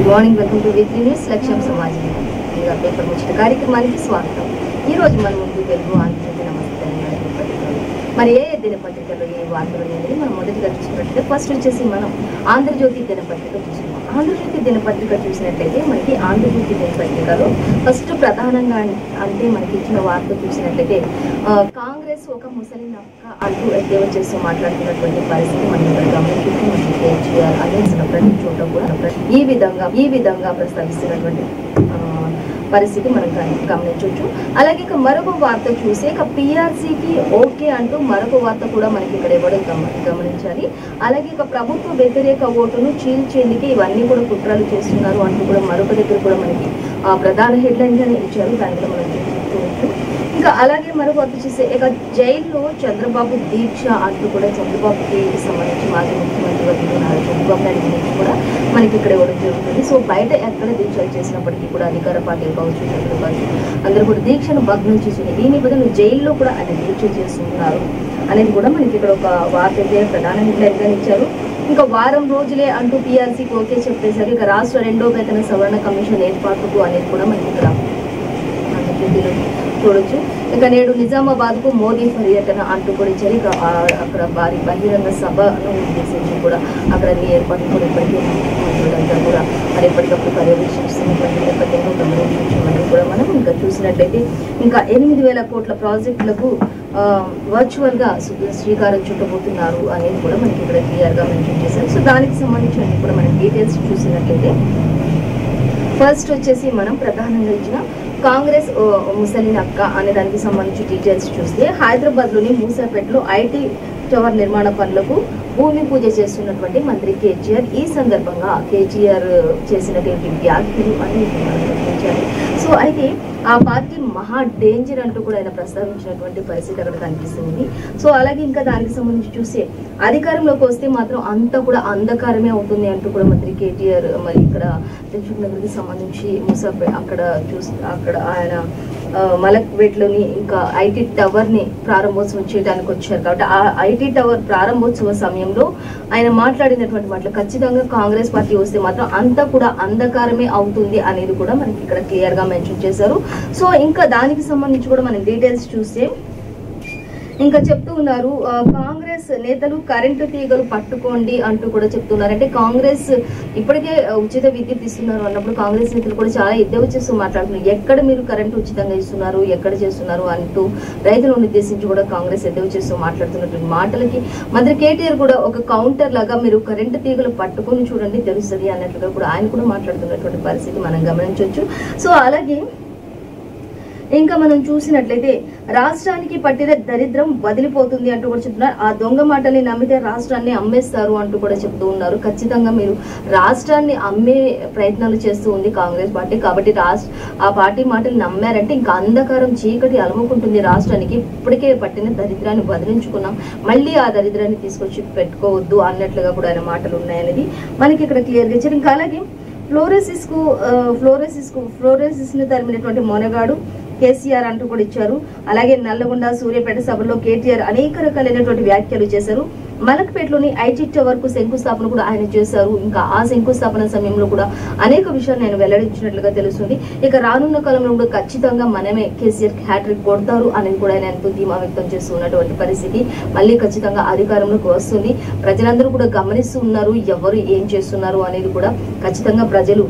Morning welcome two weekly news లక్ష్యం సమాజం ఇంకా పేపర్ ముచ్చట కార్యక్రమానికి స్వాగతం. ఈ రోజు మన ముందు తెలుగు ఆంధ్రజ్యోతి నమస్తే దినపత్రికలు మరి ఏ దినపత్రికలో ఏ వార్తలు అనేది మనం మొదటిగా చూసినట్లయితే ఫస్ట్ వచ్చేసి మనం ఆంధ్రజ్యోతి దినపత్రిక చూస్తున్నాం. ఆంధ్రజ్యోతి దినపత్రిక చూసినట్లయితే మనకి ఆంధ్రజ్యోతి దినపత్రికలో ఫస్ట్ ప్రధానంగా అంటే మనకి ఇచ్చిన వార్త చూసినట్లయితే కాంగ్రెస్ ఒక ముసలి నక్క అంటూ ఎద్దేవా చేస్తూ మాట్లాడుతున్నటువంటి పరిస్థితి మనం ఇక్కడ గమనించుకుంటూ మనకి కేసీఆర్ అందించిన ప్రతి చోట కూడా ఈ విధంగా ప్రస్తావిస్తున్నటువంటి పరిస్థితి మనం గమనించవచ్చు. అలాగే ఇక మరొక వార్త చూసి ఇక పిఆర్సీకి ఓకే అంటూ మరొక వార్త కూడా మనకి ఇక్కడ ఇవ్వడం గమనించాలి. అలాగే ఇక ప్రభుత్వ వ్యతిరేక ఓటును చీల్చేందుకు ఇవన్నీ కూడా కుట్రలు చేస్తున్నారు అంటూ కూడా మరొక దగ్గర కూడా మనకి ప్రధాన హెడ్లైన్ గానే ఇచ్చారు. దాని కూడా మనం చూసుకోవచ్చు. ఇంకా అలాగే మరొక వార్త చూస్తే ఇక జైల్లో చంద్రబాబు దీక్ష అంటూ కూడా చంద్రబాబుకి సంబంధించి మాజీ ముఖ్యమంత్రి ఉన్నారు చంద్రబాబు నాయుడు గురించి కూడా మనకి ఇక్కడ ఇవ్వడం జరుగుతుంది. సో బయట ఎక్కడ దీక్షలు చేసినప్పటికీ కూడా అధికార పార్టీలు కావచ్చు అందరూ కూడా దీక్షను భగ్నం చేసింది. దీని బదులు జైల్లో కూడా ఆయన దీక్ష చేస్తున్నారు అనేది కూడా మనకి ఇక్కడ ఒక వార్త అయితే ప్రధాన హెడ్లైన్ గా ఇచ్చారు. ఇంకా వారం రోజులే అంటూ పిఆర్సీకి ఓకే చెప్పేసరికి ఇక రాష్ట్ర 2వ వేతన సవరణ కమిషన్ ఏర్పాటుకు అనేది కూడా మనకి ఇక్కడ చూడొచ్చు. ఇక నేడు నిజామాబాద్ కు మోదీ పర్యటన అంటూ కూడా ఇచ్చారు. ఇక అక్కడ భారీ బహిరంగ సభను ఉద్దేశించి కూడా అక్కడ ఏర్పాట్లు కూడా ఇప్పటికీ మంత్రులంతా కూడా మరి ఎప్పటికప్పుడు పర్యవేక్షిస్తున్నటువంటి నేపథ్యంలో గమనించమని కూడా మనం ఇంకా చూసినట్లయితే ఇంకా 8,000 కోట్ల ప్రాజెక్టులకు వర్చువల్ గా శ్రీకారం చుట్టబోతున్నారు అనేది కూడా మనకి ఇక్కడ క్లియర్ గా మెన్షన్ చేశారు. సో దానికి సంబంధించి కూడా మనం డీటెయిల్స్ చూసినట్లయితే ఫస్ట్ వచ్చేసి మనం ప్రధానంగా ఇచ్చిన కాంగ్రెస్ ముసలి నక్క అనే దానికి సంబంధించి డీటెయిల్స్ చూస్తే హైదరాబాద్ లోని మూసాపేటలో ఐటీ టవర్ నిర్మాణ పనులకు భూమి పూజ చేస్తున్నటువంటి మంత్రి కేటీఆర్ ఈ సందర్భంగా కేటీఆర్ చేసినటువంటి వ్యాఖ్యలు అనేది మనం గమనించాలి. సో అయితే ఆ పార్టీ మహా డేంజర్ అంటూ కూడా ఆయన ప్రస్తావించినటువంటి పరిస్థితి అక్కడ కనిపిస్తుంది. సో అలాగే ఇంకా దానికి సంబంధించి చూస్తే అధికారంలోకి వస్తే మాత్రం అంతా కూడా అంధకారమే అవుతుంది అంటూ కూడా మంత్రి కేటీఆర్ మరి ఇక్కడ దిల్సుఖ్ నగర్కి సంబంధించి ముసాపేట్ అక్కడ ఆయన మలక్పేట్లోని ఇంకా ఐటీ టవర్ ని ప్రారంభోత్సవం చేయడానికి వచ్చారు. కాబట్టి ఆ ఐటీ టవర్ ప్రారంభోత్సవ సమయంలో ఆయన మాట్లాడినటువంటి మాటలు ఖచ్చితంగా కాంగ్రెస్ పార్టీ వస్తే మాత్రం అంతా కూడా అంధకారమే అవుతుంది అనేది కూడా మనకి ఇక్కడ క్లియర్ గా మెన్షన్ చేశారు. సో ఇంకా దానికి సంబంధించి కూడా మనం డీటెయిల్స్ చూస్తే ఇంకా చెప్తూ ఉన్నారు కాంగ్రెస్ నేతలు కరెంటు తీగలు పట్టుకోండి అంటూ కూడా చెప్తున్నారు. అంటే కాంగ్రెస్ ఇప్పటికే ఉచిత విద్యుత్ ఇస్తున్నారు అన్నప్పుడు కాంగ్రెస్ నేతలు కూడా చాలా ఎద్దేవా చేస్తూ మాట్లాడుతున్నారు. ఎక్కడ మీరు కరెంటు ఉచితంగా ఇస్తున్నారు, ఎక్కడ చేస్తున్నారు అంటూ రైతులను ఉద్దేశించి కూడా కాంగ్రెస్ ఎద్దేవా చేస్తూ మాట్లాడుతున్నటువంటి మాటలకి మంత్రి కేటీఆర్ కూడా ఒక కౌంటర్ లాగా మీరు కరెంటు తీగలు పట్టుకొని చూడండి తెలుస్తుంది అన్నట్లుగా కూడా ఆయన కూడా మాట్లాడుతున్నటువంటి పరిస్థితి మనం గమనించవచ్చు. సో అలాగే ఇంకా మనం చూసినట్లయితే రాష్ట్రానికి పట్టిన దరిద్రం వదిలిపోతుంది అంటూ కూడా చెప్తున్నారు. ఆ దొంగ మాటల్ని నమ్మితే రాష్ట్రాన్ని అమ్మేస్తారు అంటూ కూడా చెప్తూ ఉన్నారు. ఖచ్చితంగా మీరు రాష్ట్రాన్ని అమ్మే ప్రయత్నాలు చేస్తూ ఉంది కాంగ్రెస్ పార్టీ. కాబట్టి ఆ పార్టీ మాటలు నమ్మారంటే ఇంకా అంధకారం చీకటి అలుముకుంటుంది రాష్ట్రానికి. ఇప్పటికే పట్టిన దరిద్రాన్ని వదిలించుకున్నాం, మళ్ళీ ఆ దరిద్రాన్ని తీసుకొచ్చి పెట్టుకోవద్దు అన్నట్లుగా కూడా ఆయన మాటలు ఉన్నాయనేది మనకి ఇక్కడ క్లియర్గా ఇచ్చారు. ఇంకా అలాగే ఫ్లోరోసిస్ ను తరిమినటువంటి మొనగాడు కేసీఆర్ అంటూ కూడా ఇచ్చారు. అలాగే నల్లగొండ సూర్యాపేట సభలో కేటీఆర్ అనేక రకాలైనటువంటి వ్యాఖ్యలు చేశారు. మలక్పేటలోని ఐటీ టవర్ కు శంకుస్థాపన కూడా ఆయన చేశారు. ఇంకా ఆ శంకుస్థాపన సమయంలో కూడా అనేక విషయాలు ఆయన వెల్లడించినట్లుగా తెలుస్తుంది. ఇక రానున్న కాలంలో కూడా ఖచ్చితంగా మనమే కేసీఆర్ హ్యాట్రిక్ కొడతారు అనేది కూడా ఆయన ఎంతో ధీమా వ్యక్తం చేస్తూ ఉన్నటువంటి పరిస్థితి. మళ్ళీ ఖచ్చితంగా అధికారంలోకి వస్తుంది. ప్రజలందరూ కూడా గమనిస్తూ ఉన్నారు ఎవరు ఏం చేస్తున్నారు అనేది కూడా. ఖచ్చితంగా ప్రజలు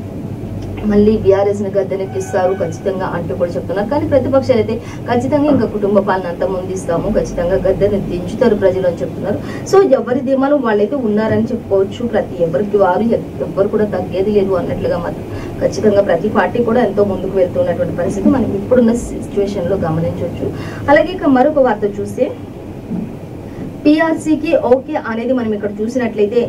మళ్ళీ బీఆర్ఎస్ ని గద్దెనెక్కిస్తారు ఖచ్చితంగా అంటూ కూడా చెప్తున్నారు. కానీ ప్రతిపక్షాలు అయితే ఖచ్చితంగా ఇంకా కుటుంబ పాలన అంతా ముందిస్తాము, ఖచ్చితంగా గద్దెని దించుతారు ప్రజలు అని చెప్తున్నారు. సో ఎవరి ధీమాలు వాళ్ళైతే ఉన్నారని చెప్పుకోవచ్చు. ఎవరికి వారు ఎవ్వరు కూడా తగ్గేది లేదు అన్నట్లుగా మాత్రం ఖచ్చితంగా ప్రతి పార్టీ కూడా ఎంతో ముందుకు వెళ్తున్నటువంటి పరిస్థితి మనం ఇప్పుడున్న సిచ్యువేషన్ లో గమనించవచ్చు. అలాగే ఇక మరొక వార్త చూస్తే పిఆర్సీకి ఓకే అనేది మనం ఇక్కడ చూసినట్లయితే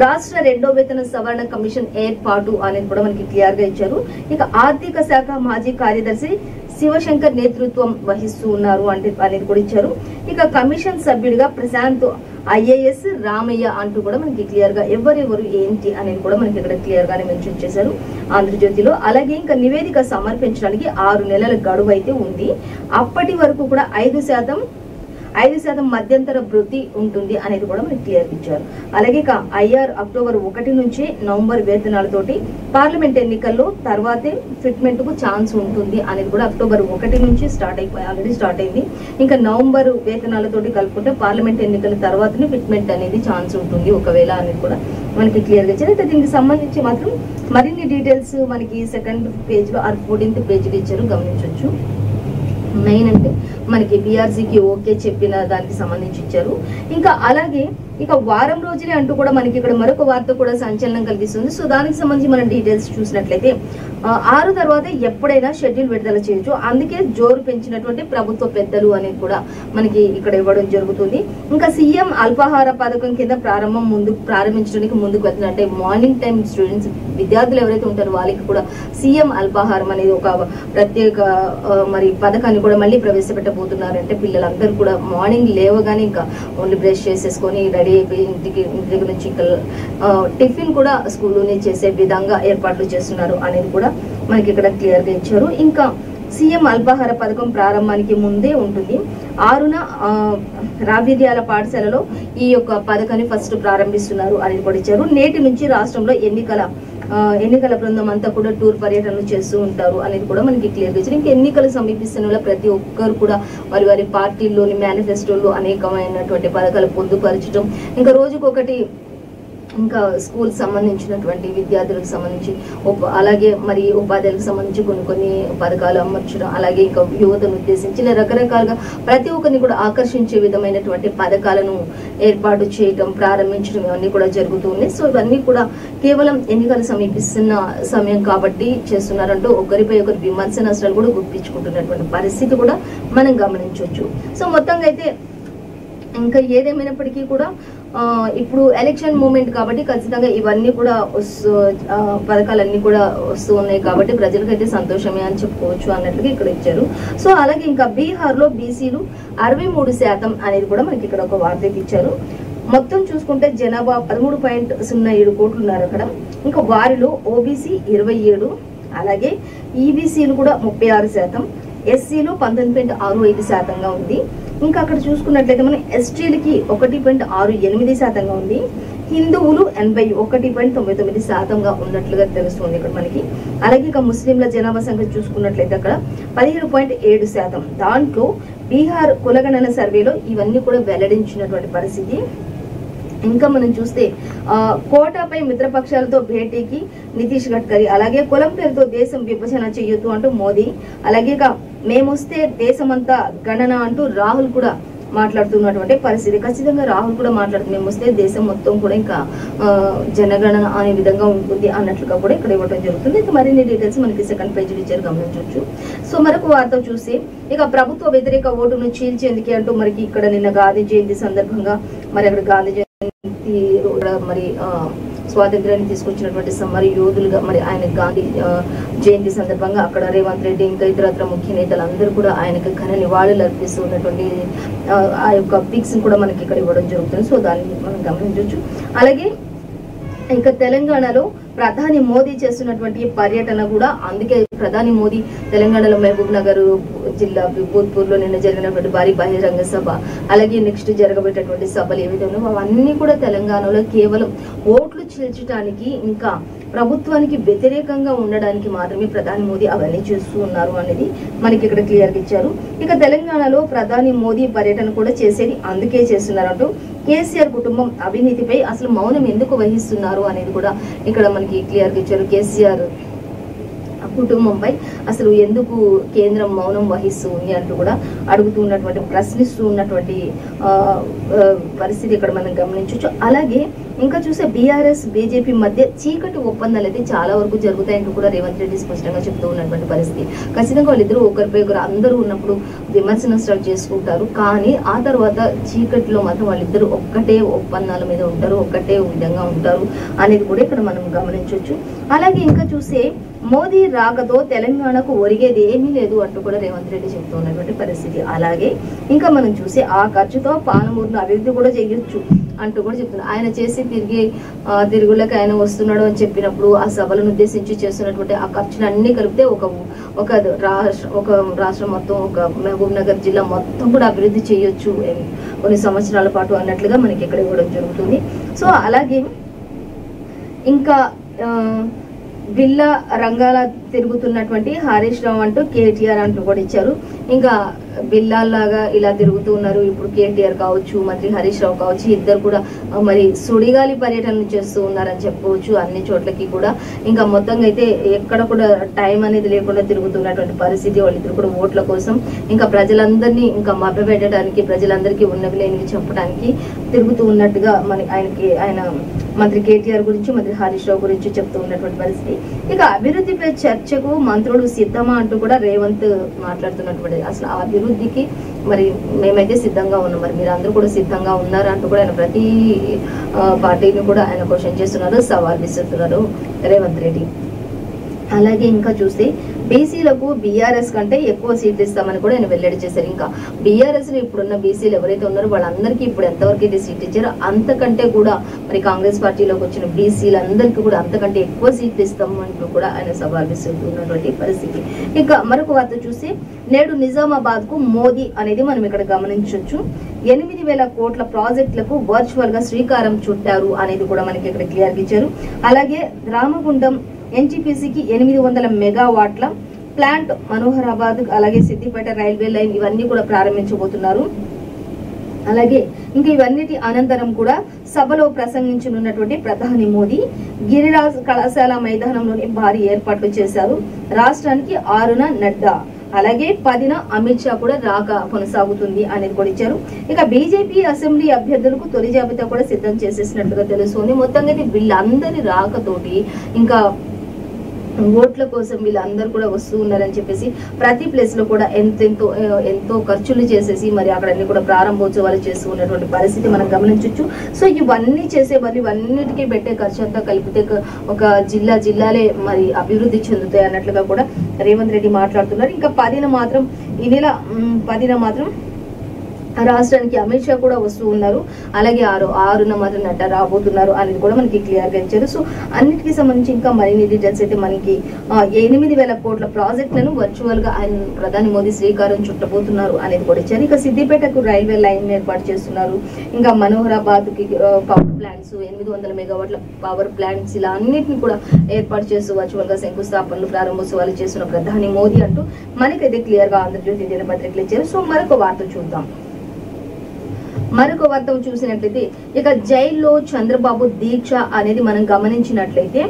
రాష్ట్ర 2వ వేతన సవరణ కమిషన్ ఏర్పాటు అనేది కూడా మనకి క్లియర్ గా ఇచ్చారు. ఇక ఆర్థిక శాఖ మాజీ కార్యదర్శి శివశంకర్ నేతృత్వం వహిస్తూ ఉన్నారు అనేది కూడా ఇచ్చారు. ఇక కమిషన్ సభ్యుడిగా ప్రశాంత్ ఐఏఎస్ రామయ్య అంటూ కూడా మనకి క్లియర్ గా ఎవరెవరు ఏంటి అనేది కూడా మనకి ఇక్కడ క్లియర్ గానే మెన్షన్ చేశారు ఆంధ్రజ్యోతిలో. అలాగే ఇంకా నివేదిక సమర్పించడానికి 6 నెలల గడువు అయితే ఉంది. అప్పటి వరకు కూడా 5% 5% మధ్యంతర వృద్ధి ఉంటుంది అనేది కూడా మనకి క్లియర్ ఇచ్చారు. అలాగే ఐఆర్ అక్టోబర్ 1 నుంచి నవంబర్ వేతనాలతోటి పార్లమెంట్ ఎన్నికల్లో తర్వాతే ఫిట్మెంట్ కు ఛాన్స్ ఉంటుంది అనేది కూడా అక్టోబర్ 1 నుంచి ఆల్రెడీ స్టార్ట్ అయింది. ఇంకా నవంబర్ వేతనాలతోటి కలుపుకుంటే పార్లమెంట్ ఎన్నికల తర్వాతనే ఫిట్మెంట్ అనేది ఛాన్స్ ఉంటుంది ఒకవేళ అనేది కూడా మనకి క్లియర్ గా ఇచ్చారు. అయితే దీనికి సంబంధించి మాత్రం మరిన్ని డీటెయిల్స్ మనకి 2nd పేజ్ లో 14th పేజ్ లో ఇచ్చారు, గమనించవచ్చు. మెయిన్ అంటే మనకి బీఆర్సీకి ఓకే చెప్పిన దానికి సంబంధించి ఇచ్చారు. ఇంకా అలాగే ఇక వారం రోజులే అంటూ కూడా మనకి ఇక్కడ మరొక వార్త కూడా సంచలనం కలిగిస్తుంది. సో దానికి సంబంధించి మనం డీటెయిల్స్ చూసినట్లయితే 6 తర్వాత ఎప్పుడైనా షెడ్యూల్ విడుదల చేయొచ్చు, అందుకే జోరు పెంచినటువంటి ప్రభుత్వ పెద్దలు అనేది కూడా మనకి ఇక్కడ ఇవ్వడం జరుగుతుంది. ఇంకా సీఎం అల్పాహార పథకం కింద ప్రారంభించడానికి ముందుకు వెళ్తున్నారు. అంటే మార్నింగ్ టైం స్టూడెంట్స్ విద్యార్థులు ఎవరైతే ఉంటారో వాళ్ళకి కూడా సీఎం అల్పాహారం అనేది ఒక ప్రత్యేక మరి పథకాన్ని కూడా మళ్ళీ ప్రవేశపెట్టబోతున్నారు. అంటే పిల్లలందరూ కూడా మార్నింగ్ లేవగానే ఇంకా ఓన్లీ బ్రష్ చేసేసుకొని రెడీ అయిపోయి ఇంటి దగ్గర నుంచి ఇంకా టిఫిన్ కూడా స్కూల్లోనే చేసే విధంగా ఏర్పాట్లు చేస్తున్నారు అనేది కూడా మనకి ఇక్కడ క్లియర్ గా ఇచ్చారు. ఇంకా సీఎం అల్పాహార పథకం ప్రారంభానికి ముందే ఉంటుంది. 6న రావిర్యాల పాఠశాలలో ఈ యొక్క పథకాన్ని ఫస్ట్ ప్రారంభిస్తున్నారు అనేది కూడా ఇచ్చారు. నేటి నుంచి రాష్ట్రంలో ఎన్నికల బృందం అంతా కూడా టూర్ పర్యటనలు చేస్తూ ఉంటారు అనేది కూడా మనకి క్లియర్ గా ఇచ్చారు. ఇంకా ఎన్నికలు సమీపిస్తున్న ప్రతి ఒక్కరు కూడా వారి పార్టీల్లోని మేనిఫెస్టోలో అనేకమైనటువంటి పథకాలు పొందుపరచడం, ఇంకా రోజుకొకటి ఇంకా స్కూల్ సంబంధించినటువంటి విద్యార్థులకు సంబంధించి అలాగే మరి ఉపాధ్యాయులకు సంబంధించి కొన్ని పథకాలు అమర్చడం, అలాగే ఇంకా యువతను ఉద్దేశించి రకరకాలుగా ప్రతి ఒక్కరిని కూడా ఆకర్షించే విధమైనటువంటి పథకాలను ఏర్పాటు చేయడం, ప్రారంభించడం ఇవన్నీ కూడా జరుగుతూ ఉన్నాయి. సో ఇవన్నీ కూడా కేవలం ఎన్నికలు సమీపిస్తున్న సమయం కాబట్టి చేస్తున్నారంటూ ఒకరిపై ఒకరు విమర్శనాస్త్రాలు కూడా గుప్పించుకుంటున్నటువంటి పరిస్థితి కూడా మనం గమనించవచ్చు. సో మొత్తంగా అయితే ఇంకా ఏదేమైనప్పటికీ కూడా ఇప్పుడు ఎలక్షన్ మూమెంట్ కాబట్టి ఖచ్చితంగా ఇవన్నీ కూడా పథకాలన్నీ కూడా వస్తూ ఉన్నాయి కాబట్టి ప్రజలకైతే సంతోషమే అని చెప్పుకోవచ్చు అన్నట్లుగా ఇక్కడ ఇచ్చారు. సో అలాగే ఇంకా బీహార్ లో బీసీలు 63% అనేది కూడా మనకి ఇక్కడ ఒక వార్త ఇచ్చారు. మొత్తం చూసుకుంటే జనాభా 13.07 కోట్లు ఉన్నారు అక్కడ. ఇంకా వారిలో ఓబీసీ 27, అలాగే ఈబీసీలు కూడా 36%, ఎస్సీలు 19.65% ఉంది. ఇంకా అక్కడ చూసుకున్నట్లయితే మనం ఎస్టీలకి 1.68% ఉంది. హిందువులు 81.99% ఉన్నట్లుగా తెలుస్తుంది ఇక్కడ మనకి. అలాగే ఇక ముస్లింల జనాభా సంఖ్య చూసుకున్నట్లయితే అక్కడ 17.7%. దాంట్లో బీహార్ కులగణన సర్వేలో ఇవన్నీ కూడా వెల్లడించినటువంటి పరిస్థితి. ఇంకా మనం చూస్తే కోటాపై మిత్రపక్షాలతో భేటీకి నితీష్ గడ్కరీ, అలాగే కులం పేరుతో దేశం విభజన చేయొద్దు అంటూ మోదీ, అలాగే మేమొస్తే దేశమంతా గణన అంటూ రాహుల్ కూడా మాట్లాడుతున్నటువంటి పరిస్థితి. ఖచ్చితంగా రాహుల్ కూడా మాట్లాడుతూ మేమొస్తే దేశం మొత్తం కూడా ఇంకా జనగణన అనే విధంగా ఉంటుంది అన్నట్లుగా కూడా ఇక్కడ ఇవ్వడం జరుగుతుంది. ఇక మరిన్ని డీటెయిల్స్ మనకి 2nd పేజ్ ఇచ్చారు, గమనించవచ్చు. సో మరొక వార్త చూసి ఇక ప్రభుత్వ వ్యతిరేక ఓటును చీల్చేందుకే అంటూ మనకి ఇక్కడ నిన్న గాంధీ జయంతి సందర్భంగా మరి అక్కడ గాంధీ జయంతి మరి స్వాతంత్ర్యాన్ని తీసుకొచ్చినటువంటి సమర యోధులుగా మరి ఆయన గాంధీ జయంతి సందర్భంగా అక్కడ రేవంత్ రెడ్డి ఇంకా ఇతరత్ర ముఖ్య నేతలు అందరూ కూడా ఆయనకు ఘన నివాళులు అర్పిస్తూ ఉన్నటువంటి ఆ యొక్క పిక్స్ కూడా మనకి ఇక్కడ ఇవ్వడం జరుగుతుంది. సో దాన్ని మనం గమనించవచ్చు. అలాగే ఇంకా తెలంగాణలో ప్రధాని మోదీ చేస్తున్నటువంటి పర్యటన కూడా, అందుకే ప్రధాని మోదీ తెలంగాణలో మహబూబ్ నగర్ జిల్లా భూత్పూర్ లో నిన్న జరిగినటువంటి భారీ బహిరంగ సభ, అలాగే నెక్స్ట్ జరగబెట్టేటువంటి సభలు ఏవైతే ఉన్నాయో అవన్నీ కూడా తెలంగాణలో కేవలం ఓట్లు చీల్చడానికి ఇంకా ప్రభుత్వానికి వ్యతిరేకంగా ఉండడానికి మాత్రమే ప్రధాని మోదీ అవన్నీ చేస్తూ ఉన్నారు అనేది మనకి ఇక్కడ క్లియర్ గా ఇచ్చారు. ఇక తెలంగాణలో ప్రధాని మోదీ పర్యటన కూడా చేసేది అందుకే చేస్తున్నారంటూ కేసీఆర్ కుటుంబం అవినీతిపై అసలు మౌనం ఎందుకు వహిస్తున్నారు అనేది కూడా ఇక్కడ మనకి క్లియర్ గా ఇచ్చారు. కేసీఆర్ కుటుంబంపై అసలు ఎందుకు కేంద్రం మౌనం వహిస్తూ ఉంది అంటూ కూడా అడుగుతూ ఉన్నటువంటి, ప్రశ్నిస్తూ ఉన్నటువంటి పరిస్థితి ఇక్కడ మనం గమనించవచ్చు. అలాగే ఇంకా చూస్తే బీఆర్ఎస్ బీజేపీ మధ్య చీకటి ఒప్పందాలు అయితే చాలా వరకు జరుగుతాయంటూ కూడా రేవంత్ రెడ్డి స్పష్టంగా చెప్తూ ఉన్నటువంటి పరిస్థితి. ఖచ్చితంగా వాళ్ళిద్దరూ ఒకరిపై ఒకరు అందరూ ఉన్నప్పుడు విమర్శన స్టార్ట్ చేసుకుంటారు, కానీ ఆ తర్వాత చీకటిలో మాత్రం వాళ్ళిద్దరూ ఒక్కటే ఒప్పందాల మీద ఉంటారు, ఒక్కటే విధంగా ఉంటారు అనేది కూడా ఇక్కడ మనం గమనించవచ్చు. అలాగే ఇంకా చూస్తే మోదీ రాకతో తెలంగాణకు ఒరిగేది ఏమీ లేదు అంటూ కూడా రేవంత్ రెడ్డి చెప్తూ ఉన్నటువంటి పరిస్థితి. అలాగే ఇంకా మనం చూసి ఆ ఖర్చుతో పాలమూరును అభివృద్ధి కూడా చేయొచ్చు అంటూ కూడా చెప్తున్నారు. ఆయన చేసి తిరుగులకి ఆయన వస్తున్నాడు అని చెప్పినప్పుడు ఆ సభలను ఉద్దేశించి చేస్తున్నటువంటి ఆ ఖర్చులు అన్ని కలిపితే ఒక రాష్ట్రం మొత్తం, ఒక మహబూబ్ నగర్ జిల్లా మొత్తం కూడా అభివృద్ధి చేయొచ్చు కొన్ని సంవత్సరాల పాటు అన్నట్లుగా మనకి ఇక్కడ ఇవ్వడం జరుగుతుంది. సో అలాగే ఇంకా బిల్ల రంగాల తిరుగుతున్నటువంటి హరీష్ రావు అంటూ కేటీఆర్ అంటూ కూడా ఇచ్చారు. ఇంకా బిల్లాల్లాగా ఇలా తిరుగుతూ ఉన్నారు ఇప్పుడు కేటీఆర్ కావచ్చు, మంత్రి హరీష్ రావు కావచ్చు, ఇద్దరు కూడా మరి సుడిగాలి పర్యటనలు చేస్తూ ఉన్నారని చెప్పవచ్చు అన్ని చోట్లకి కూడా. ఇంకా మొత్తంగా అయితే ఎక్కడ కూడా టైం అనేది లేకుండా తిరుగుతున్నటువంటి పరిస్థితి. వాళ్ళిద్దరు కూడా ఓట్ల కోసం ఇంకా ప్రజలందరినీ ఇంకా మభ్యపెట్టడానికి, ప్రజలందరికీ ఉన్నవి లేనివి చెప్పడానికి తిరుగుతూ ఉన్నట్టుగా ఆయన మంత్రి కేటీఆర్ గురించి, మంత్రి హరీష్ రావు గురించి చెప్తూ ఉన్నటువంటి పరిస్థితి. ఇక అభివృద్ధిపై చర్చకు మంత్రులు సిద్ధమా అంటూ కూడా రేవంత్ మాట్లాడుతున్నటువంటి, అసలు ఆ అభివృద్ధికి మరి మేమైతే సిద్ధంగా ఉన్నాం, మరి మీరు అందరూ కూడా సిద్ధంగా ఉన్నారా అంటూ కూడా ఆయన ప్రతి పార్టీని కూడా ఆయన క్వశ్చన్ చేస్తున్నారు, సవాల్ విసురుతున్నారు రేవంత్ రెడ్డి. అలాగే ఇంకా చూస్తే బీసీలకు బీఆర్ఎస్ కంటే ఎక్కువ సీట్లు ఇస్తామని కూడా ఆయన వెల్లడి చేశారు. ఇంకా బీఆర్ఎస్ లో ఇప్పుడున్న బీసీలు ఎవరైతే ఉన్నారో వాళ్ళందరికీ ఇప్పుడు ఎంతవరకు అయితే సీట్లు ఇచ్చారో అంతకంటే కూడా మరి కాంగ్రెస్ పార్టీలోకి వచ్చిన బీసీలందరికీ కూడా అంతకంటే ఎక్కువ సీట్లు ఇస్తామంటూ కూడా ఆయన సవాల్ విసురుతున్నటువంటి పరిస్థితి. ఇంకా మరొక వార్త చూస్తే నేడు నిజామాబాద్ కు మోదీ అనేది మనం ఇక్కడ గమనించవచ్చు. 8,000 కోట్ల ప్రాజెక్టులకు వర్చువల్ గా శ్రీకారం చుట్టారు అనేది కూడా మనకి ఇక్కడ క్లియర్ ఇచ్చారు. అలాగే రామగుండం ఎన్టీపీసీకి 800 మెగావాట్ల ప్లాంట్, మనోహరాబాద్ అలాగే సిద్దిపేట రైల్వే లైన్ ఇవన్నీ కూడా ప్రారంభించబోతున్నారు. అలాగే ఇంకా ఇవన్నిటి అనంతరం కూడా సభలో ప్రసంగించనున్నటువంటి ప్రధాని మోదీ గిరిరాజ్ కళాశాల మైదానంలోని భారీ ఏర్పాట్లు చేశారు. రాష్ట్రానికి 6న నడ్డా, అలాగే 10న అమిత్ షా కూడా రాక కొనసాగుతుంది అనేది కూడా ఇచ్చారు. ఇక బీజేపీ అసెంబ్లీ అభ్యర్థులకు తొలి జాబితా కూడా సిద్ధం చేసేసినట్లుగా తెలుస్తుంది. మొత్తంగా వీళ్ళందరి రాకతోటి ఇంకా ఓట్ల కోసం వీళ్ళందరూ కూడా వస్తూ ఉన్నారని చెప్పేసి ప్రతి ప్లేస్ లో కూడా ఎంతో ఖర్చులు చేసేసి మరి అక్కడ అన్ని కూడా ప్రారంభోత్సవాలు చేస్తూ ఉన్నటువంటి పరిస్థితి మనం గమనించవచ్చు. సో ఇవన్నీ చేసే బదులు ఇవన్నిటికీ పెట్టే ఖర్చు అంతా కలిపితే ఒక జిల్లాలే మరి అభివృద్ధి చెందుతాయి అన్నట్లుగా కూడా రేవంత్ రెడ్డి మాట్లాడుతున్నారు. ఇంకా 10న మాత్రం ఈ నెల 10న మాత్రం రాష్ట్రానికి అమిత్ షా కూడా వస్తూ ఉన్నారు. అలాగే 6న మాత్రం నడ్డా రాబోతున్నారు అనేది కూడా మనకి క్లియర్ గా ఇచ్చారు. సో అన్నిటికీ సంబంధించి ఇంకా మరిన్ని డీటెయిల్స్ అయితే మనకి 8,000 కోట్ల ప్రాజెక్టులను వర్చువల్ గా ఆయన ప్రధాని మోదీ శ్రీకారం చుట్టబోతున్నారు అనేది కూడా ఇచ్చారు. ఇక సిద్దిపేటకు రైల్వే లైన్ ఏర్పాటు చేస్తున్నారు. ఇంకా మనోహరాబాద్ కి పవర్ ప్లాంట్స్, 800 మెగావాట్ల పవర్ ప్లాంట్స్ ఇలా అన్నిటిని కూడా ఏర్పాటు చేస్తూ వర్చువల్ గా శంకుస్థాపనలు, ప్రారంభోత్సవాలు చేస్తున్న ప్రధాని మోదీ అంటూ మనకైతే క్లియర్ గా ఆంధ్రజ్యోతి దినపత్రికలు ఇచ్చారు. సో మరొక వార్త చూద్దాం. మరొక వార్త చూసినట్లయితే ఇక జైల్లో చంద్రబాబు దీక్ష అనేది మనం గమనించినట్లయితే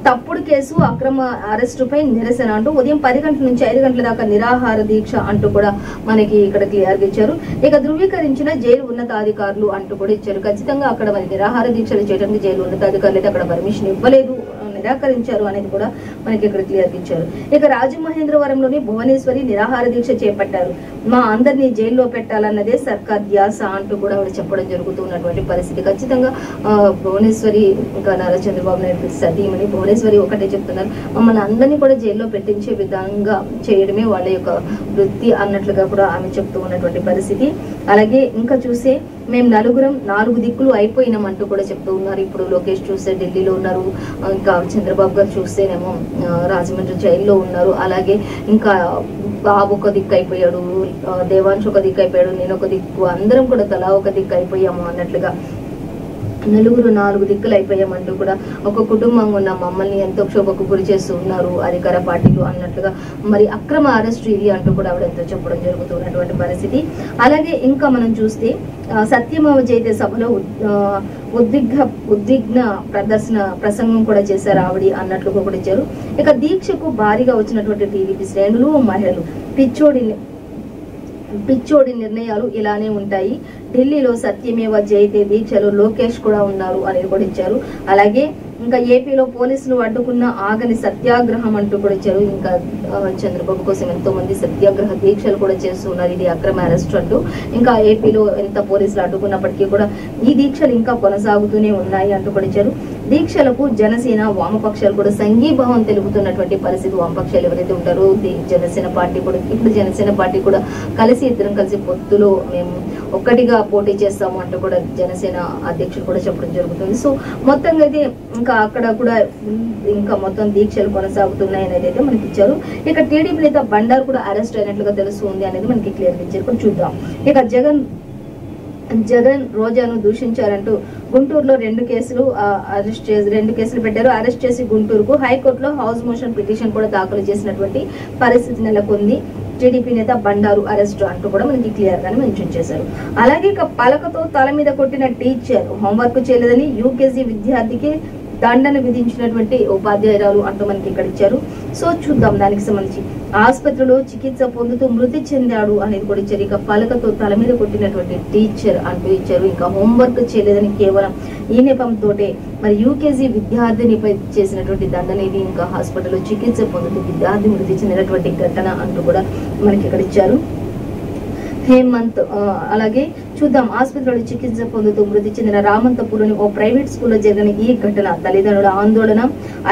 తప్పుడు కేసు, అక్రమ అరెస్టుపై నిరసన అంటూ ఉదయం 10 గంటల నుంచి 5 గంటల దాకా నిరాహార దీక్ష అంటూ కూడా మనకి ఇక్కడ క్లియర్ గా ఇచ్చారు. ఇక ధృవీకరించిన జైలు ఉన్నతాధికారులు అంటూ కూడా ఇచ్చారు. ఖచ్చితంగా అక్కడ మరి నిరాహార దీక్షలు చేయడానికి జైలు ఉన్నతాధికారులు అయితే అక్కడ పర్మిషన్ ఇవ్వలేదు, నిరాకరించారు అనేది కూడా మనకి ఇక్కడ క్లియర్ ఇచ్చారు. ఇక రాజమహేంద్రవరంలోని భువనేశ్వరి నిరాహార దీక్ష చేపట్టారు. మా అందరినీ జైల్లో పెట్టాలన్నదే సర్కార్ ధ్యాస అంటూ కూడా ఆవిడ చెప్పడం జరుగుతున్నటువంటి పరిస్థితి. ఖచ్చితంగా భువనేశ్వరి ఇంకా నారా చంద్రబాబు నాయుడు సతీమణి భువనేశ్వరి ఒకటే చెప్తున్నారు, మమ్మల్ని అందరినీ కూడా జైల్లో పెట్టించే విధంగా చేయడమే వాళ్ళ యొక్క వృత్తి అన్నట్లుగా కూడా ఆమె చెప్తూ ఉన్నటువంటి పరిస్థితి. అలాగే ఇంకా చూస్తే మేము నలుగురం 4 దిక్కులు అయిపోయినాం అంటూ కూడా చెప్తూ ఉన్నారు. ఇప్పుడు లోకేష్ చూస్తే ఢిల్లీలో ఉన్నారు, ఇంకా చంద్రబాబు గారు చూస్తేనేమో రాజమండ్రి జైల్లో ఉన్నారు. అలాగే ఇంకా బాబు ఒక దిక్కు అయిపోయాడు, దేవాంశ్ ఒక దిక్కు అయిపోయాడు, నేను ఒక దిక్కు, అందరం కూడా తలా ఒక దిక్కు అయిపోయాము అన్నట్లుగా నలుగురు 4 దిక్కులు అయిపోయామంటూ కూడా ఒక కుటుంబంగా ఉన్న మమ్మల్ని ఎంతో క్షోభకు గురి చేస్తూ ఉన్నారు అధికార పార్టీలు అన్నట్లుగా మరి అక్రమ అరెస్టు ఇది అంటూ కూడా ఆవిడ ఎంతో చెప్పడం జరుగుతున్నటువంటి పరిస్థితి. అలాగే ఇంకా మనం చూస్తే సత్యమావ జయతే సభలో ఉద్విగ్న ప్రసంగం కూడా చేశారు ఆవిడ అన్నట్లుగా కూడా ఇచ్చారు. ఇక దీక్షకు భారీగా వచ్చినటువంటి టీడీపీ శ్రేణులు, మహిళలు పిచ్చోడి నిర్ణయాలు ఇలానే ఉంటాయి. ఢిల్లీలో సత్యమేవ జయతే దీక్షలో లోకేష్ కూడా ఉన్నారు అనేది కూడా ఇచ్చారు. అలాగే ఇంకా ఏపీలో పోలీసులు అడ్డుకున్న ఆగని సత్యాగ్రహం అంటూ కూడా ఇచ్చారు. ఇంకా చంద్రబాబు కోసం ఎంతో మంది సత్యాగ్రహ దీక్షలు కూడా చేస్తున్నారు, ఇది అక్రమ అరెస్ట్ అంటూ. ఇంకా ఏపీలో ఎంత పోలీసులు అడ్డుకున్నప్పటికీ కూడా ఈ దీక్షలు ఇంకా కొనసాగుతూనే ఉన్నాయి అంటూ కూడా ఇచ్చారు. దీక్షలకు జనసేన వామపక్షాలు కూడా సంఘీభావం తెలుపుతున్నటువంటి పరిస్థితి. వామపక్షాలు ఎవరైతే ఉంటారో జనసేన పార్టీ కూడా, ఇప్పుడు జనసేన పార్టీ కూడా కలిసి ఇద్దరం కలిసి పొత్తులో మేము ఒక్కటిగా పోటీ చేస్తాము అంటూ కూడా జనసేన అధ్యక్షుడు కూడా చెప్పడం జరుగుతుంది. సో మొత్తంగా అయితే ఇంకా అక్కడ కూడా ఇంకా మొత్తం దీక్షలు కొనసాగుతున్నాయి అనేది అయితే మనకి ఇచ్చారు. ఇక టీడీపీ నేత బండారు కూడా అరెస్ట్ అయినట్లుగా తెలుస్తుంది అనేది మనకి క్లియర్ ఇచ్చారు. ఇప్పుడు చూద్దాం. ఇక జగన్ రోజాను దూషించారంటూ గుంటూరులో రెండు కేసులు పెట్టారు. అరెస్ట్ చేసి గుంటూరుకు హైకోర్టులో హౌస్ మోషన్ పిటిషన్ కూడా దాఖలు చేసినటువంటి పరిస్థితి నెలకొంది. టీడీపీ నేత బండారు అరెస్ట్ అంటూ కూడా మనకి క్లియర్ గానే మెన్షన్ చేశారు. అలాగే ఇక పలకతో తల మీద కొట్టిన టీచర్ హోంవర్క్ చేయలేదని యూకేజీ విద్యార్థికి దండన విధించినటువంటి ఉపాధ్యాయురాలు అంటూ మనకి ఇక్కడ ఇచ్చారు. సో చూద్దాం దానికి సంబంధించి. ఆసుపత్రిలో చికిత్స పొందుతూ మృతి చెందాడు అనేది కూడా ఇచ్చారు. ఇక పలకతో తల మీద కొట్టినటువంటి టీచర్ అంటూ ఇచ్చారు. ఇంకా హోంవర్క్ చేయలేదని కేవలం ఈ నెపంతో మరి యూకేజీ విద్యార్థినిపై చేసినటువంటి దండన ఇది. ఇంకా హాస్పిటల్లో చికిత్స పొందుతూ విద్యార్థి మృతి చెందినటువంటి ఘటన అంటూ కూడా మనకి ఇక్కడ ఇచ్చారు. హేమంత్ అలాగే చూద్దాం. ఆసుపత్రిలో చికిత్స పొందుతూ మృతి చెందిన రామంతపూర్లోని ఓ ప్రైవేట్ స్కూల్లో జరిగిన ఈ ఘటన తల్లిదండ్రుల ఆందోళన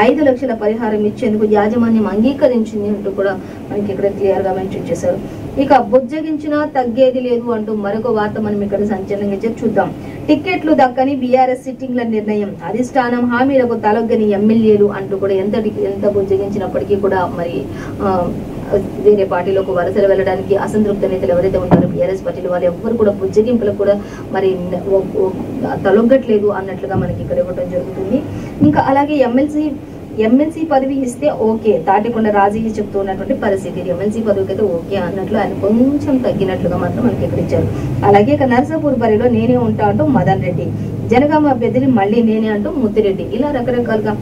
5 లక్షల పరిహారం ఇచ్చేందుకు యాజమాన్యం అంగీకరించింది అంటూ కూడా మనకి ఇక్కడ క్లియర్ గా మెన్షన్ చేశారు. ఇక బుజ్జగించినా తగ్గేది లేదు అంటూ మరొక వార్త మనం ఇక్కడ సంచలనంగా చూద్దాం. టికెట్లు దక్కని బీఆర్ఎస్ సిట్టింగ్ల నిర్ణయం, అధిష్టానం హామీలకు తలొగ్గని ఎమ్మెల్యేలు అంటూ కూడా ఎంత బుజ్జగించినప్పటికీ కూడా మరి వేరే పార్టీలోకి వలసలు వెళ్ళడానికి అసంతృప్త నేతలు ఎవరైతే ఉంటారో బీఆర్ఎస్ పార్టీలో వాళ్ళు ఎవ్వరు కూడా బుజ్జగింపులకు కూడా మరి తలొగ్గట్లేదు అన్నట్లుగా మనకి ఇక్కడ ఇవ్వడం జరుగుతుంది. ఇంకా అలాగే ఎమ్మెల్సీ పదవి ఇస్తే ఓకే, తాటికొండ రాజయ్య చెప్తూ ఉన్నటువంటి పరిస్థితి. ఎమ్మెల్సీ పదవికి అయితే ఓకే అన్నట్లు ఆయన కొంచెం తగ్గినట్లుగా మాత్రం మనకి ఇక్కడ ఇచ్చారు. అలాగే ఇక నర్సాపూర్ బరిలో నేనే ఉంటా అంటూ మదన్ రెడ్డి, జనగామ అభ్యర్థిని మళ్ళీ నేనే అంటూ ముత్తిరెడ్డి, ఇలా రకరకాలుగా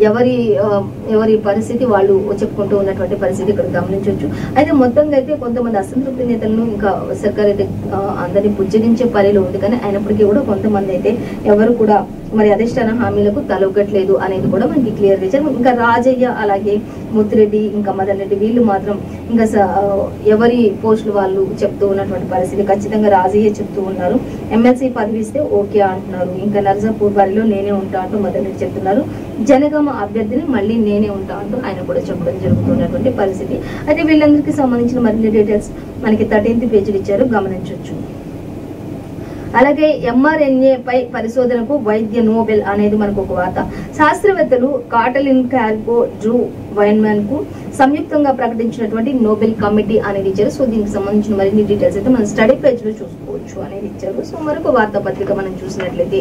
ఎవరి పరిస్థితి వాళ్ళు చెప్పుకుంటూ ఉన్నటువంటి పరిస్థితి ఇక్కడ గమనించవచ్చు. అయితే మొత్తంగా అయితే కొంతమంది అసంతృప్తి నేతలను ఇంకా సర్కార్ అయితే అందరినీ పుచ్చగించే పనిలో ఉంది. కానీ అయినప్పటికీ కూడా కొంతమంది అయితే ఎవరు కూడా మరి అధిష్టాన హామీలకు తలొగ్గట్లేదు అనేది కూడా మనకి క్లియర్ చేశారు. ఇంకా రాజయ్య అలాగే ముత్తిరెడ్డి ఇంకా మదన్ రెడ్డి వీళ్ళు మాత్రం ఇంకా ఎవరి పోస్టులు వాళ్ళు చెప్తూ ఉన్నటువంటి పరిస్థితి. ఖచ్చితంగా రాజయ్య చెప్తూ ఉన్నారు ఎమ్మెల్సీ పదవి ఇస్తే ఓకే అంటున్నారు. ఇంకా నర్సాపూర్ వారిలో నేనే ఉంటా అంటూ మదన్ రెడ్డి చెప్తున్నారు. జనగామ అభ్యర్థిని మళ్ళీ నేనే ఉంటా అంటూ ఆయన కూడా చెప్పడం జరుగుతున్నటువంటి పరిస్థితి. అయితే వీళ్ళందరికీ సంబంధించిన మరిన్ని డీటెయిల్స్ మనకి 13th పేజీలు ఇచ్చారు, గమనించవచ్చు. అలాగే mRNA పై పరిశోధనకు వైద్య నోబెల్ అనేది మనకు ఒక వార్త. శాస్త్రవేత్తలు కాటలిన్ కార్గో, డ్రూ వైన్మాన్ కు సంయుక్తంగా ప్రకటించినటువంటి నోబెల్ కమిటీ అనేది ఇచ్చారు. సో దీనికి సంబంధించిన మరిన్ని డీటెయిల్స్ అయితే మనం స్టడీ పేజ్ లో చూసుకోవచ్చు అనేది ఇచ్చారు. సో మరొక వార్తాపత్రిక మనం చూసినట్లయితే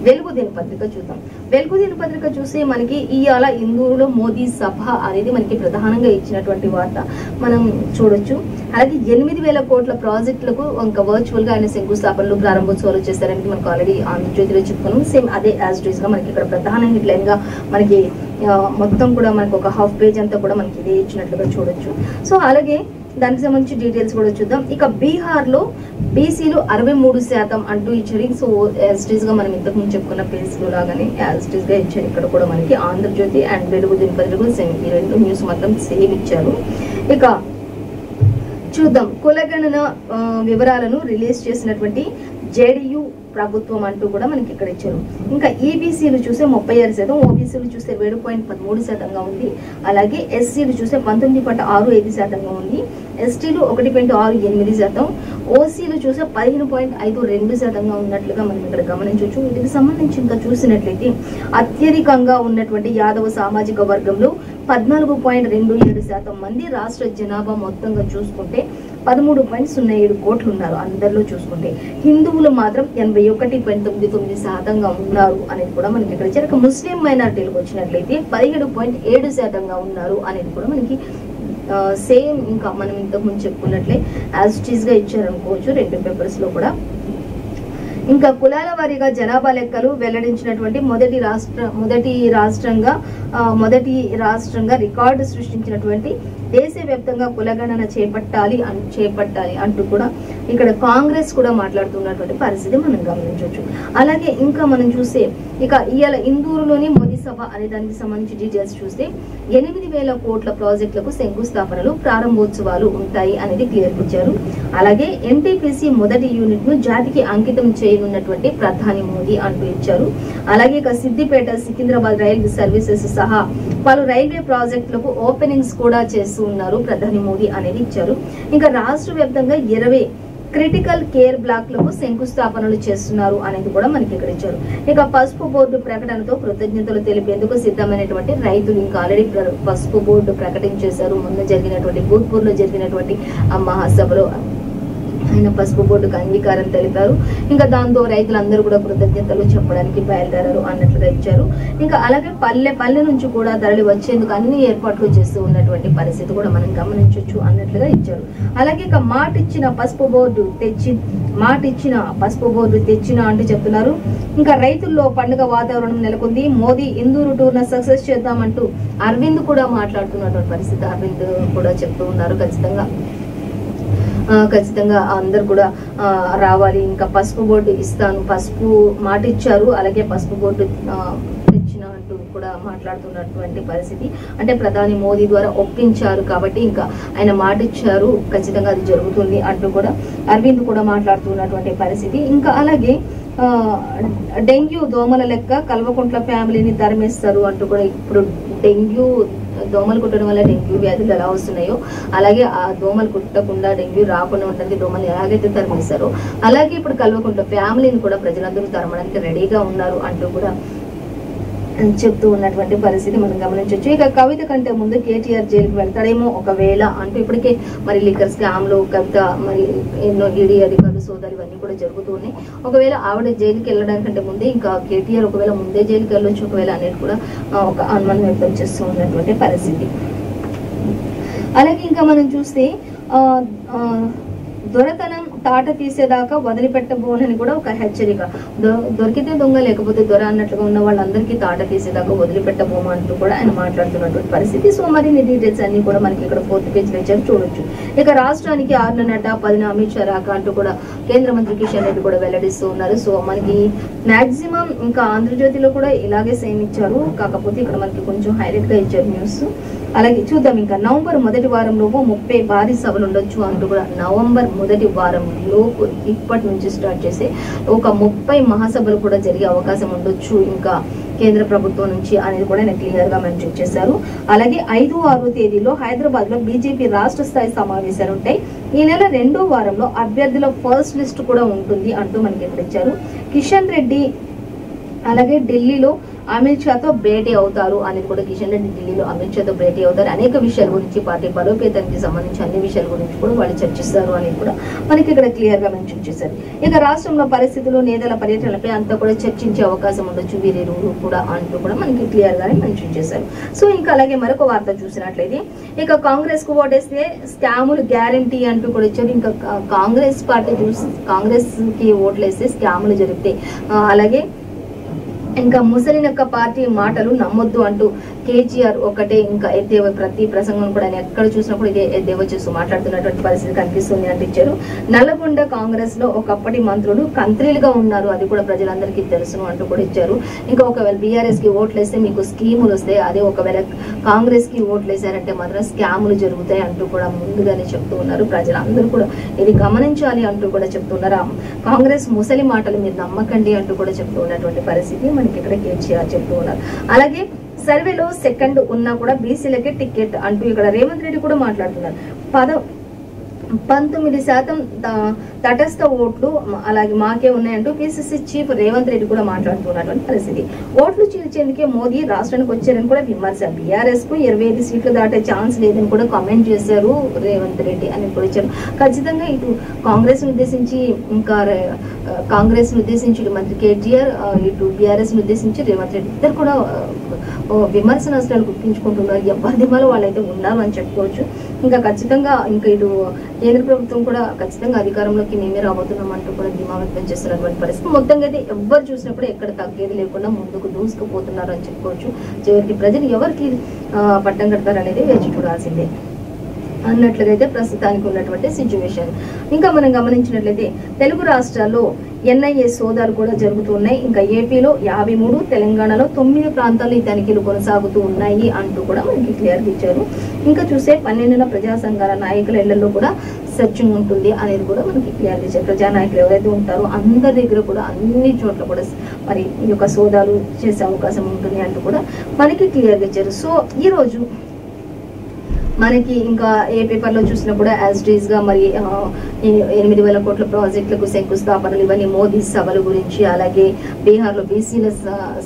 వెలుగు దినపత్రిక చూద్దాం. వెలుగు దినపత్రిక చూసి మనకి ఇవాళ ఇందూరులో మోదీ సభ అనేది మనకి ప్రధానంగా ఇచ్చినటువంటి వార్త మనం చూడొచ్చు. అలాగే 8,000 కోట్ల ప్రాజెక్టులకు ఇంకా వర్చువల్ గా ఆయన శంకుస్థాపనలు ప్రారంభోత్సవాలు చేస్తారని మనకు ఆల్రెడీ ఆంధ్రజ్యోతిలో చెప్పుకున్నాం. సేమ్ అదే యాజ్ టీజ్ గా మనకి ఇక్కడ ప్రధాన హెడ్లైన్ గా మనకి మొత్తం కూడా మనకు ఒక హాఫ్ పేజ్ అంతా కూడా మనకి ఇదే ఇచ్చినట్లుగా చూడొచ్చు. సో అలాగే దానికి సంబంధించి డీటెయిల్స్ కూడా చూద్దాం. ఇక బీహార్ లో బీసీలు 63% అంటూ ఇచ్చారు. సో యాజ్ టీజ్ గా మనం ఇంతకుముందు చెప్పుకున్న పేజ్ లో లాగానే యాజ్ టీజ్ గా ఇచ్చారు. ఇక్కడ కూడా మనకి ఆంధ్రజ్యోతి అండ్ వెలుగు దినపత్రిక సేమ్ ఈ రెండు న్యూస్ మాత్రం సేమ్ ఇచ్చారు. ఇక చూద్దాం. కులగణన వివరాలను రిలీజ్ చేసినటువంటి జేడీయూ ప్రభుత్వం అంటూ కూడా మనకి ఇక్కడ ఇచ్చారు. ఇంకా ఈబీసీలు చూస్తే 36%, ఓబీసీలు చూస్తే 7.13% ఉంది. అలాగే ఎస్సీలు చూస్తే 19.65% ఉంది. ఎస్టీలు 1.68%, ఓసీలు చూస్తే 15.52% ఉన్నట్లుగా మనం ఇక్కడ గమనించవచ్చు. వీటికి సంబంధించి ఇంకా చూసినట్లయితే అత్యధికంగా ఉన్నటువంటి యాదవ సామాజిక వర్గంలో 14.27% మంది, రాష్ట్ర జనాభా మొత్తంగా చూసుకుంటే 13.07 కోట్లు ఉన్నారు అందరిలో చూసుకుంటే. హిందువులు మాత్రం 81.99% ఉన్నారు అనేది కూడా మనకి ఇక్కడ ఇచ్చారు. ముస్లిం మైనారిటీలకు వచ్చినట్లయితే 17.7% ఉన్నారు అనేది కూడా మనకి సేమ్ ఇంకా మనం ఇంతకుముందు చెప్పుకున్నట్లే యాజ్ టీజ్ గా ఇచ్చారు అనుకోవచ్చు రెండు పేపర్స్ లో కూడా. ఇంకా కులాల వారీగా జనాభా లెక్కలు వెల్లడించినటువంటి మొదటి రాష్ట్రంగా మొదటి రాష్ట్రంగా రికార్డు సృష్టించినటువంటి దేశవ్యాప్తంగా కులగణన చేపట్టాలి అంటూ కూడా ఇక్కడ కాంగ్రెస్ కూడా మాట్లాడుతున్నటువంటి పరిస్థితి మనం గమనించవచ్చు. అలాగే ఇంకా మనం చూస్తే ఇక ఇవాళ ఇందూరులోని మోదీ సభ అనే దానికి సంబంధించి డీటెయిల్స్ చూస్తే 8,000 కోట్ల ప్రాజెక్టులకు శంకుస్థాపనలు ప్రారంభోత్సవాలు ఉంటాయి అనేది క్లియర్ ఇచ్చారు. అలాగే ఎన్టీపీసీ మొదటి యూనిట్ ను జాతికి అంకితం చేయనున్నటువంటి ప్రధాని మోదీ అంటూ ఇచ్చారు. అలాగే ఇక సిద్దిపేట సికింద్రాబాద్ రైల్వే సర్వీసెస్ సహా పలు రైల్వే ప్రాజెక్టులకు ఓపెనింగ్స్ కూడా చేస్తూ ఉన్నారు ప్రధాని మోదీ అనేది ఇచ్చారు. ఇంకా రాష్ట్ర వ్యాప్తంగా 20 క్రిటికల్ కేర్ బ్లాక్లకు శంకుస్థాపనలు చేస్తున్నారు అనేది కూడా మనకి ఇక్కడ ఇచ్చారు. ఇక పసుపు బోర్డు ప్రకటనతో కృతజ్ఞతలు తెలిపేందుకు సిద్ధమైనటువంటి రైతులు ఇంకా ఆల్రెడీ పసుపు బోర్డు ప్రకటించేశారు. మొన్న జరిగినటువంటి భూత్పూర్ లో జరిగినటువంటి ఆ మహాసభలో ఆయన పసుపు బోర్డుకు అంగీకారం తెలిపారు. ఇంకా దాంతో రైతులందరూ కూడా కృతజ్ఞతలు చెప్పడానికి బయలుదేరారు అన్నట్లుగా ఇచ్చారు. ఇంకా అలాగే పల్లె నుంచి కూడా తరలి వచ్చేందుకు అన్ని ఏర్పాట్లు చేస్తూ ఉన్నటువంటి పరిస్థితి కూడా మనం గమనించవచ్చు అన్నట్లుగా ఇచ్చారు. అలాగే ఇక మాట ఇచ్చిన పసుపు బోర్డు తెచ్చిన అంటూ చెప్తున్నారు. ఇంకా రైతుల్లో పండుగ వాతావరణం నెలకొంది. మోదీ ఇందూరు టూర్ ను సక్సెస్ చేద్దామంటూ అరవింద్ కూడా మాట్లాడుతున్నటువంటి పరిస్థితి. అరవింద్ కూడా చెప్తూ ఉన్నారు ఖచ్చితంగా అందరు కూడా రావాలి, ఇంకా పసుపు బోర్డు ఇస్తాను, పసుపు మాట ఇచ్చారు, అలాగే పసుపు బోర్డు తెచ్చిన అంటూ కూడా మాట్లాడుతున్నటువంటి పరిస్థితి. అంటే ప్రధాని మోదీ ద్వారా ఒప్పించారు కాబట్టి ఇంకా ఆయన మాట ఇచ్చారు, ఖచ్చితంగా అది జరుగుతుంది అంటూ కూడా అరవింద్ కూడా మాట్లాడుతున్నటువంటి పరిస్థితి. ఇంకా అలాగే డెంగ్యూ దోమల లెక్క కల్వకుంట్ల ఫ్యామిలీని తరిమేస్తారు అంటూ కూడా ఇప్పుడు డెంగ్యూ దోమలు కుట్టడం వల్ల డెంగ్యూ వ్యాధులు ఎలా వస్తున్నాయో అలాగే ఆ దోమలు కుట్టకుండా డెంగ్యూ రాకుండా ఉండడానికి దోమలు ఎలాగైతే తరిమేశారో అలాగే ఇప్పుడు కల్వకుంట్ల ఫ్యామిలీని కూడా ప్రజలందరూ తరమడానికి రెడీగా ఉన్నారు అంటూ కూడా చెప్తూ ఉన్నటువంటి పరిస్థితి మనం గమనించవచ్చు. ఇక కవిత కంటే ముందు కేటీఆర్ జైలుకి వెళ్తాడేమో ఒకవేళ అంటూ ఇప్పటికే మరి లిక్కర్ స్కామ్ లో కవిత మరి ఎన్నో ఈడీ అధికారులు సోదాలు ఇవన్నీ కూడా జరుగుతున్నాయి. ఒకవేళ ఆవిడ జైలుకి వెళ్ళడానికంటే ముందే ఇంకా కేటీఆర్ ఒకవేళ ముందే జైలుకి వెళ్ళొచ్చు ఒకవేళ అనేది కూడా ఒక అనుమానం వ్యక్తం చేస్తూ ఉన్నటువంటి పరిస్థితి. అలాగే ఇంకా మనం చూస్తే దొరతనం తాట తీసేదాకా వదిలిపెట్టబోనని కూడా ఒక హెచ్చరిక. దొరికితే దొంగ లేకపోతే దొర అన్నట్లుగా ఉన్న వాళ్ళందరికీ తాట తీసేదాకా వదిలిపెట్టబోము అంటూ కూడా ఆయన మాట్లాడుతున్నటువంటి పరిస్థితి. సో మరిన్ని డీటెయిల్స్ అన్ని కూడా మనకి ఇక్కడ 4th పేజ్ వచ్చారు చూడొచ్చు. ఇక రాష్ట్రానికి 6 నట 10 అమిత్ షా రాక అంటూ కూడా కేంద్ర మంత్రి కిషన్ రెడ్డి కూడా వెల్లడిస్తూ ఉన్నారు. సో మనకి మాక్సిమం ఇంకా ఆంధ్రజ్యోతిలో కూడా ఇలాగే సేమ్ ఇచ్చారు, కాకపోతే ఇక్కడ మనకి కొంచెం హైలైట్ గా ఇచ్చారు న్యూస్. అలాగే చూద్దాం. ఇంకా నవంబర్ మొదటి వారంలోపు 30 భారీ సభలు ఉండొచ్చు అంటూ కూడా నవంబర్ మొదటి వారంలోపు ఇప్పటి నుంచి స్టార్ట్ చేసి ఒక 30 మహాసభలు కూడా జరిగే అవకాశం ఉండొచ్చు ఇంకా కేంద్ర ప్రభుత్వం నుంచి అనేది కూడా ఆయన క్లియర్ గా మెన్షన్ చేశారు. అలాగే 5, 6 తేదీలో హైదరాబాద్ లో బీజేపీ రాష్ట్ర స్థాయి సమావేశాలు ఉంటాయి. ఈ నెల 2వ వారంలో అభ్యర్థుల ఫస్ట్ లిస్ట్ కూడా ఉంటుంది అంటూ మనకి ఇక్కడ ఇచ్చారు. కిషన్ రెడ్డి అలాగే ఢిల్లీలో అమిత్ షాతో భేటీ అవుతారు అనేది కూడా కిషన్ రెడ్డి ఢిల్లీలో అమిత్ షాతో భేటీ అవుతారు. అనేక విషయాల గురించి పార్టీ బలోపేతానికి సంబంధించి అన్ని విషయాల గురించి కూడా వాళ్ళు చర్చిస్తారు అనేది కూడా మనకి ఇక్కడ క్లియర్ గా మెన్షన్ చేశారు. ఇక రాష్ట్రంలో పరిస్థితులు నేతల పర్యటనలపై అంతా కూడా చర్చించే అవకాశం ఉండొచ్చు వీరిరువురు కూడా అంటూ కూడా మనకి క్లియర్ గానే మెన్షన్ చేశారు. సో ఇంకా అలాగే మరొక వార్త చూసినట్లయితే ఇక కాంగ్రెస్ కు ఓటేస్తే స్కాములు గ్యారంటీ అంటూ కూడా ఇచ్చారు. ఇంకా కాంగ్రెస్ పార్టీ కాంగ్రెస్ కి ఓట్లేస్తే స్కాములు జరిగితే అలాగే ఇంకా ముసలినక్క పార్టీ మాటలు నమ్మొద్దు అంటూ కేసీఆర్ ఒకటే ఇంకా ఎద్దేవ ప్రతి ప్రసంగం కూడా ఆయన ఎక్కడ చూసినప్పుడు ఇదే ఎద్దేవ చేస్తూ మాట్లాడుతున్నటువంటి పరిస్థితి కనిపిస్తుంది అంటే ఇచ్చారు. నల్లగొండ కాంగ్రెస్ లో ఒకప్పటి మంత్రులు కంత్రీలుగా ఉన్నారు, అది కూడా ప్రజలందరికీ తెలుసును అంటూ కూడా ఇచ్చారు. ఇంకా ఒకవేళ బీఆర్ఎస్ కి ఓట్లేస్తే మీకు స్కీములు వస్తాయి, అదే ఒకవేళ కాంగ్రెస్ కి ఓట్లేసారంటే మాత్రం స్కాములు జరుగుతాయి అంటూ కూడా ముందుగానే చెప్తూ ఉన్నారు. ప్రజలందరూ కూడా ఇది గమనించాలి అంటూ కూడా చెప్తున్నారు. కాంగ్రెస్ ముసలి మాటలు మీరు నమ్మకండి అంటూ కూడా చెప్తూ ఉన్నటువంటి పరిస్థితి మనకి ఇక్కడ కేసీఆర్ చెప్తూ ఉన్నారు. అలాగే సర్వేలో సెకండ్ ఉన్నా కూడా బీసీలకే టికెట్ అంటూ ఇక్కడ రేవంత్ రెడ్డి కూడా మాట్లాడుతున్నారు. 19% తటస్థ ఓట్లు అలాగే మాకే ఉన్నాయంటూ పిసిసి చీఫ్ రేవంత్ రెడ్డి కూడా మాట్లాడుతున్నటువంటి పరిస్థితి. ఓట్లు చీల్చేందుకే మోదీ రాష్ట్రానికి వచ్చారని కూడా విమర్శ. బీఆర్ఎస్ కు 25 సీట్లు దాటే ఛాన్స్ లేదని కూడా కామెంట్ చేశారు రేవంత్ రెడ్డి అని కూడా ఇచ్చారు. ఖచ్చితంగా ఇటు కాంగ్రెస్ ఉద్దేశించి ఇంకా కాంగ్రెస్ ఉద్దేశించి మంత్రి కేటీఆర్, ఇటు బీఆర్ఎస్ ఉద్దేశించి రేవంత్ రెడ్డి ఇద్దరు కూడా విమర్శనాస్త్రాలు గుర్తించుకుంటున్నారు. ఎవరి దిమాలో వాళ్ళైతే ఉన్నారు అని చెప్పుకోవచ్చు. ఇంకా ఖచ్చితంగా ఇంకా ఇటు కేంద్ర ప్రభుత్వం కూడా ఖచ్చితంగా అధికారంలోకి మేమే రాబోతున్నాం అంటూ కూడా ధీమా వ్యక్తం చేస్తున్నటువంటి పరిస్థితి. మొత్తంగా అయితే ఎవ్వరు చూసినప్పుడు ఎక్కడ తగ్గేది లేకుండా ముందుకు దూసుకుపోతున్నారు అని చెప్పుకోవచ్చు. చివరికి ప్రజలు ఎవరికి పట్టం కడతారనేది వేచి చూడాల్సిందే అన్నట్లుగా అయితే ప్రస్తుతానికి ఉన్నటువంటి సిచ్యువేషన్. ఇంకా మనం గమనించినట్లయితే తెలుగు రాష్ట్రాల్లో NIA సోదాలు కూడా జరుగుతున్నాయి. ఇంకా ఏపీలో 53, తెలంగాణలో 9 ప్రాంతాల్లో ఈ తనిఖీలు కొనసాగుతూ ఉన్నాయి అంటూ కూడా మనకి క్లియర్గా ఇచ్చారు. ఇంకా చూస్తే 12 ప్రజా సంఘాల నాయకుల ఇళ్లలో కూడా సెర్చింగ్ ఉంటుంది అనేది కూడా మనకి క్లియర్గా ఇచ్చారు. ప్రజానాయకులు ఎవరైతే ఉంటారో అందరి దగ్గర కూడా అన్ని చోట్ల కూడా మరి ఈ యొక్క సోదాలు చేసే అవకాశం ఉంటుంది అంటూ కూడా మనకి క్లియర్గా ఇచ్చారు. సో ఈ రోజు మనకి ఇంకా ఏ పేపర్లో చూసినా కూడా యాజ్ డీస్ గా మరి 8,000 కోట్ల ప్రాజెక్టులకు శంకుస్థాపనలు, ఇవన్నీ మోదీ సభల గురించి, అలాగే బీహార్లో బీసీల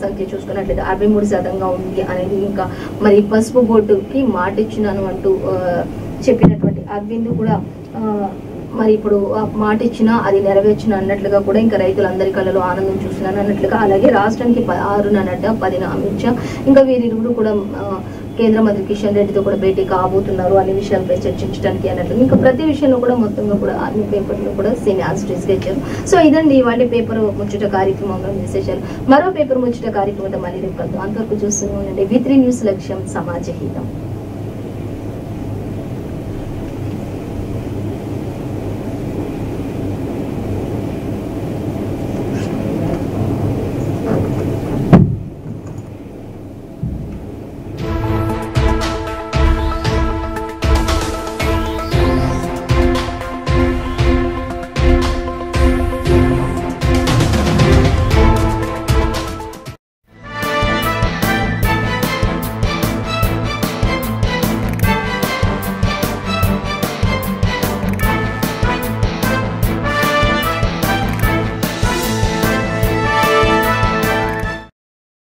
సంఖ్య చూసుకున్నట్లయితే 63% ఉంది అనేది, ఇంకా మరి పసుపు బోర్డుకి మాట ఇచ్చినాను అంటూ చెప్పినటువంటి అరవింద్ కూడా మరి ఇప్పుడు మాట ఇచ్చినా అది నెరవేర్చిన అన్నట్లుగా కూడా ఇంకా రైతులందరి కళ్ళలో ఆనందం చూస్తున్నాను అన్నట్లుగా, అలాగే రాష్ట్రానికి 6 10 అమిత్ షా, ఇంకా వీరిరువురు కూడా కేంద్ర మంత్రి కిషన్ రెడ్డితో కూడా భేటీ కాబోతున్నారు అన్ని విషయాలపై చర్చించడానికి అన్నట్లు. ఇంకా ప్రతి విషయంలో కూడా మొత్తంగా కూడా అన్ని పేపర్లు కూడా సేమ్ యాజ్ ఇట్ ఈస్ గా ఇచ్చారు. సో ఇదండి ఇవాళ పేపర్ ముచ్చట కార్యక్రమంలో విశేషాలు. మరో పేపర్ ముచ్చట కార్యక్రమంతో మళ్ళీ రేపు కలుద్దాం. అంతవరకు చూస్తూనే ఉండండి V3 న్యూస్, లక్ష్యం సమాజ హితం.